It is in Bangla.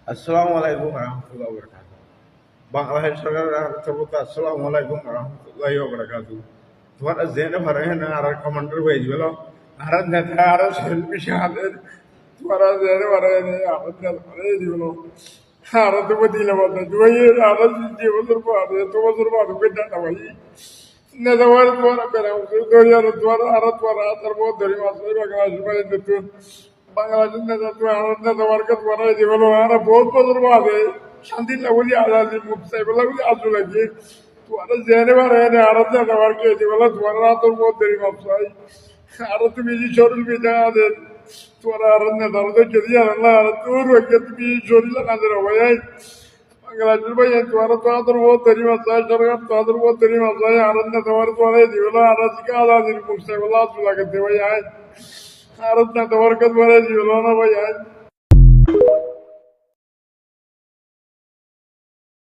আসসালামু আলাইকুম রহমতুল্লাহ বরকাত। বাংলাদেশ সরকারের তরফ আসসালামু আলাইকুম রহমতুল্লাহ বরকাত। তোমার জেনে ভরে না আর কমান্ডার হয়ে গেল আর নেতা আর শিল্পী সাহায্যের তোমার জেনে ভরে ভরে দিল আর তুমি দিলে বলতে তুই আর যে বছর পর এত বছর পর নেতা ভাই নেতা ভাই তোমার বেড়া ধরি আর তোমার তার বহুত ধরি মাছ বাংলাদেশ ভাই নতুন বাংলাদেশের নেতা তুমি আর নেতা মার্কে তোমার জীবন আর বহুত বছর বাদে শান্তি লাগলি আজাদি মুক্ত এগুলো আজু লাগে তোমার জেনে ভরে আর নেতা মার্কে জীবন তোমার তোর বহুত ধরি মাছ ভাই আর তুমি শরীর বিদা আদের তোমার আর নেতার তো যদি আল্লাহ আর তোর তুমি শরীর লাগাতে ভাই বাংলাদেশের ভাই তোমার তো আদর বহুত ধরি মাছ হয় সরকার তো আদর বহুত ধরি মাছ হয় আর তোমার তোমার জীবন আর আজকে আজাদির মুক্ত এগুলো আজু লাগাতে ভাই আর তোমার কাছে জীবন না ভাই